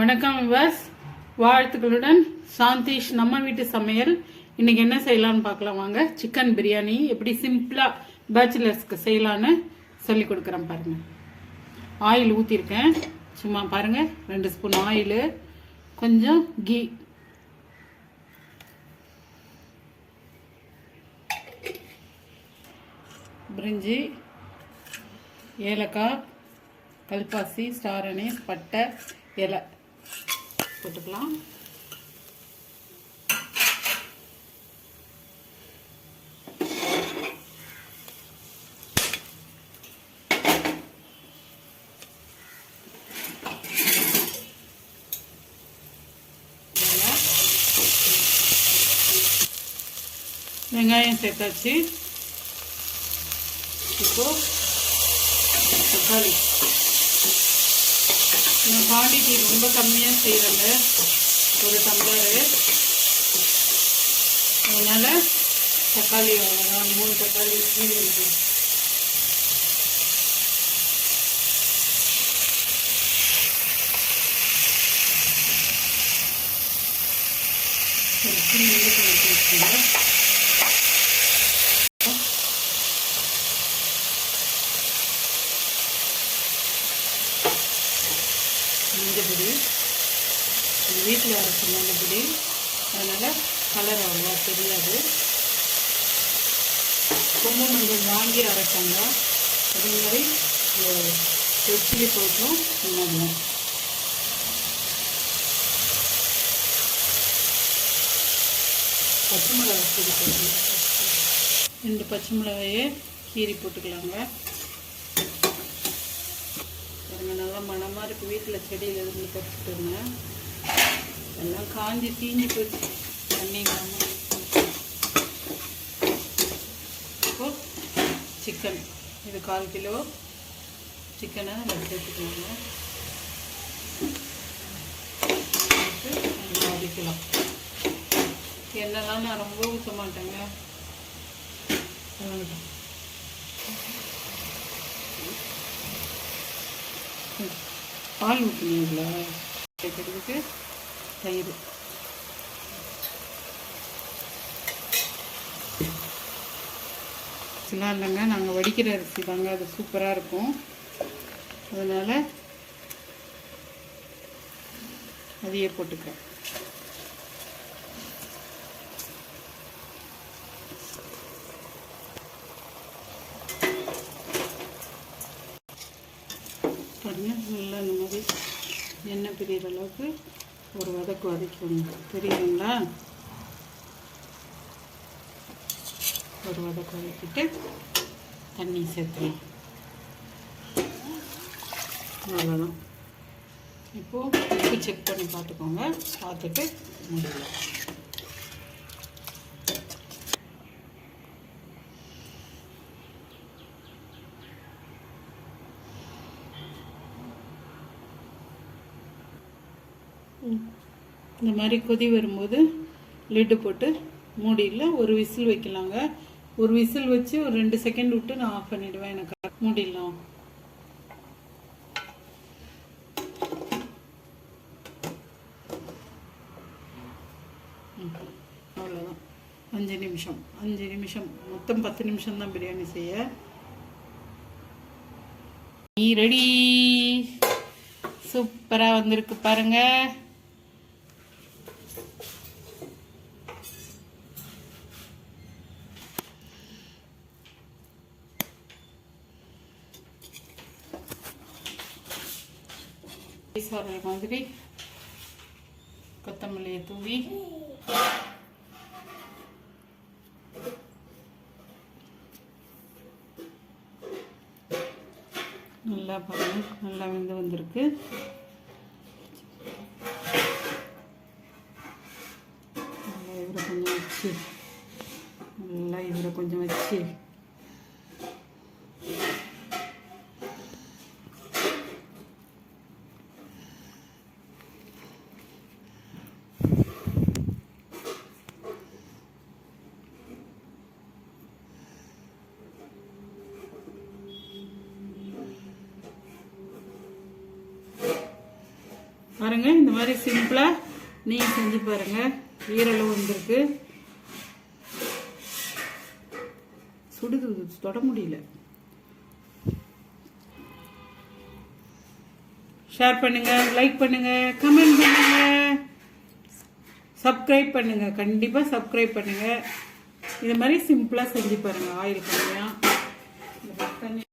வணக்கம் விவாஸ், வாழ்த்துக்களுடன் சாந்தீஷ் நம்ம வீட்டு சமையல். இன்னைக்கு என்ன செய்யலாம்னு பார்க்கலாம் வாங்க. சிக்கன் பிரியாணி எப்படி சிம்பிளா பேச்சுலர்ஸ்க்கு செய்யலான்னு சொல்லி கொடுக்குறேன் பாருங்க. ஆயில் ஊற்றிருக்கேன், சும்மா பாருங்க. 2 ஸ்பூன் ஆயில், கொஞ்சம் கீ, பிரிஞ்சி, ஏலக்காய், கல்பாசி, ஸ்டார் அனீஸ், பட்டை, இலை போட்டுக்கலாம். வெங்காயம் சேர்த்தாச்சு. இப்போ தக்காளி, நான் குவான்டிட்டி ரொம்ப கம்மியாக செய்கிறேங்க, 1 டம்ளரு. அதனால் தக்காளி அவ்வளோதான், 3 தக்காளி இருக்கு. மஞ்சப்பொடி, வீட்டில் அரைச்ச மஞ்சப்பொடி, அதனால் கலர் அவ்வளோவா தெரியாது. ரொம்ப மஞ்சள் வாங்கி அரைச்சாங்க. அதே மாதிரி ரெட் சில்லி பவுடரும் போடணும். பச்சை மிளகாய் கீரி போட்டுக்கலாம். 2 பச்சை மிளகாயே கீரி போட்டுக்கலாங்க. நல்லா மனமாக இருக்குது. வீட்டில் செடியில் இருந்து பறிச்சுட்டு இருந்தேன், எல்லாம் காஞ்சி தீஞ்சி போச்சு தண்ணி இல்லாமல். இப்போ சிக்கன், இது 1/4 கிலோ சிக்கனை நம்ம சேர்த்துக்கலாங்க. நல்லா அடிக்கலாம். எண்ணெய்லாம் நான் ரொம்ப ஊற்ற மாட்டேங்க. பால் ஊற்றினீங்களா? வைக்கிறதுக்கு தயிர், சிலாம் இல்லைங்க, நாங்கள் வடிக்கிற அரிசி தாங்க, அது சூப்பராக இருக்கும். அதனால் அதையே போட்டுக்கிறேன். பாருங்கள், நல்லா இந்த மாதிரி எண்ணெய் பிரிகிற அளவுக்கு ஒரு வதக்கணும். தெரியுதுங்களா? ஒரு வதக்கிட்டு தண்ணி சேர்த்துலாம். அவ்வளோதான். இப்போது உப்பு செக் பண்ணி பார்த்துக்கோங்க, பார்த்துட்டு முடியலாம். இந்த மாதிரி கொதி வரும்போது லிட்டு போட்டு மூடியில் ஒரு விசில் வைக்கலாங்க. ஒரு விசில் வச்சு ஒரு 2 செகண்ட் விட்டு நான் ஆஃப் பண்ணிவிடுவேன். எனக்கு மூடிடலாம். அவ்வளோதான். 5 நிமிஷம், மொத்தம் 10 நிமிஷம் தான் பிரியாணி செய்ய. நீ ரெடி. சூப்பராக வந்திருக்கு பாருங்க. வர மாதிரி கொத்தமல்லியை தூவி நல்லா பாருங்க, நல்லா வெந்து வந்திருக்கு. இவரை கொஞ்சம் வச்சு பாருங்க இந்த மாதிரி சிம்பிளா நீங்க செஞ்சு பாருங்க. ஈரலும் வந்திருக்கு. சுடுது, தொட முடியல. ஷேர் பண்ணுங்க, லைக் பண்ணுங்க, கமெண்ட் பண்ணுங்க, சப்ஸ்கிரைப் பண்ணுங்க. கண்டிப்பா சப்ஸ்கிரைப் பண்ணுங்க. இது மாதிரி சிம்பிளா செஞ்சு பாருங்க. ஆயில் கம்மியா